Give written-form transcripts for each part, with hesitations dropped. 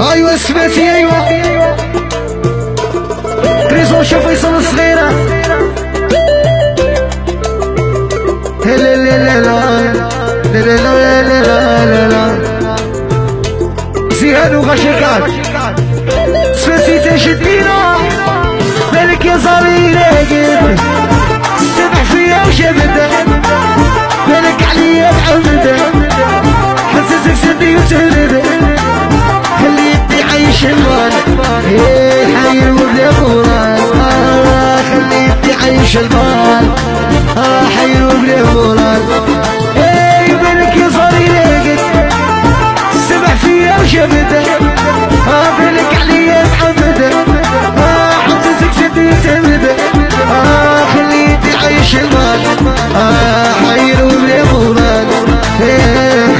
ايوه سمعتي ايوه كريزون شوف فيصل الصغيرة لا لا لا لا لا لا لا لا لا زياد وغشكات سمعتي تشدينا مالك يا صاري لاقيت سمع فيا وشبده مالك عليا بعمده حسسك سدي وتهرده خليتني عايش المال حي وبلا مراد خليتني عايش المال حي وبلا مراد مالك يا صاري لاقيت سمع فيا وشبده مالك عليا بعمده حسسك سدي وتهرده خليتني عايش المال حي وبلا مراد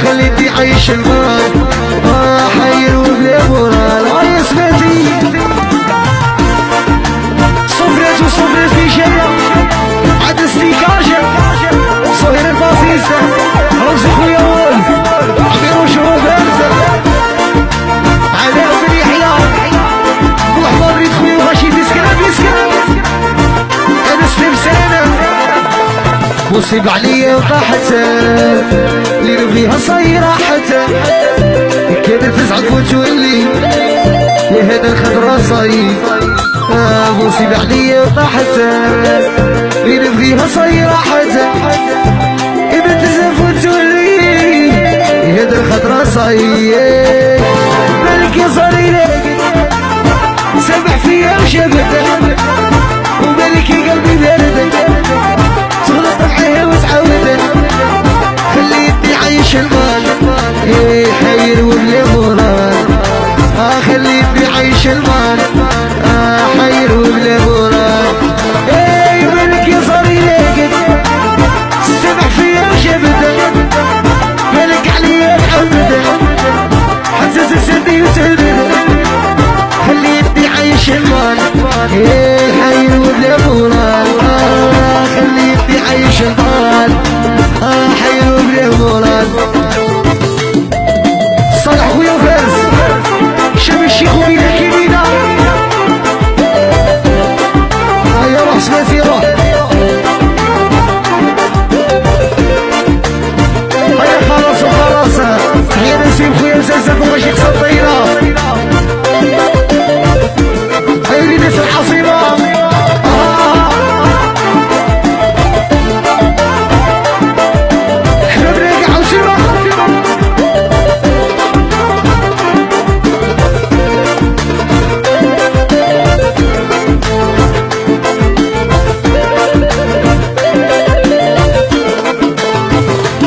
خليتني عايش المال حي وبلا مراد يا سمعتي صفرت وصفرت في شيء عاد استيكاجة صهير الباسيسة رمزي خويا ولد عمير وشهود هرزة علاء بن يحيى وحضر ريد خويا وغاشي بيسكرة انا سلم سنة مصيب عليا وطاحته اللي ربيها صايرة حتى كانت تزعل وتولي يا هذا الخضرة صاير مصيب عليا وطاحته اللي ربيها صايرة حتى كانت تزعل وتولي يا هذا الخضرة صاير مالك يا صاري لاقي سامح فيا وشبته ومالك يا قلبي بارد تغلط عليها وتعودها خليتني عايش المال حير وبلا مراد خليتني عايش المال حير وبلا مراد مالك يا صاري لاقيت سمع فيا وشبده مالك عليا بعمده حسسك سدي وتهرده خليتني عايش المال حير وبلا مراد خليتني عايش المال حي وبلا مراد صالح خويا فارس شاب الشيخ وبينا كبيرة هيا روح سمعتي روح هيا خلاص وخلاص هيا نسيب خويا مسلسل وغاش يقصد طيرة هيا لي ناس الحصيلة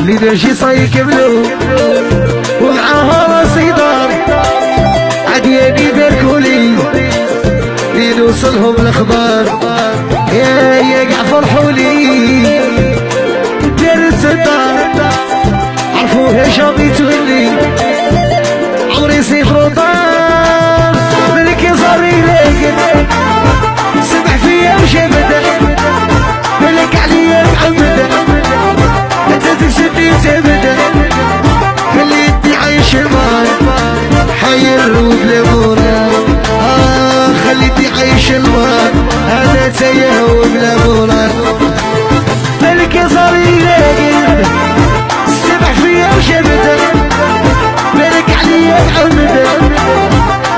ليدرشي صاير كملو ومعاها راسي دار عدياني باركولي لنوصلهم الاخبار يا قاع فرحولي دارت الدار عرفوها شامي تغني عمري صفر وطار ملك يا صاري لاقد سمع فيا وشبده ملك عليا بعمده سدي وتبدا خليتني عايش المال حير وبلا مراد خليتني عايش المال انا تايه وبلا مراد مالك يا صاري لاقي سمع فيا وشبده مالك عليا بعمده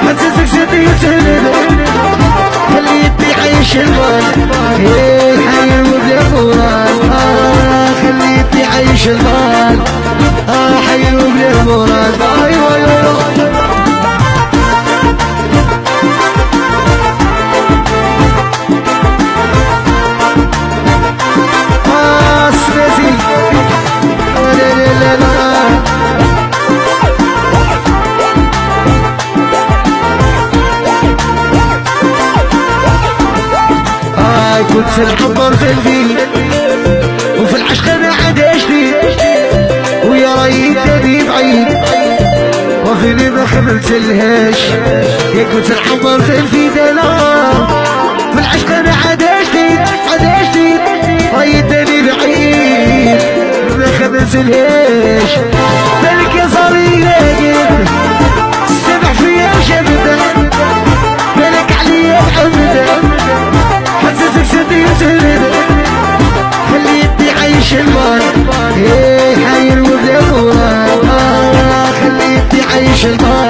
حسسك سدي وتهرده خليتني عايش المال حير وبلا مراد خليتني عايش المال حي وبلا مراد ايوه ايوه سمعتي لا لا لا لا كنت نحضر في الفيل وفي العشق انا عدشتي ويا رايد تبي بعيد وفيني ما خملتلهاش يا كنت نحضر في الفيدانا في العشق انا عدشتي رايد تبي بعيد ما خملتلهاش مالك يا صاري لاقي سمع فيا الشيطان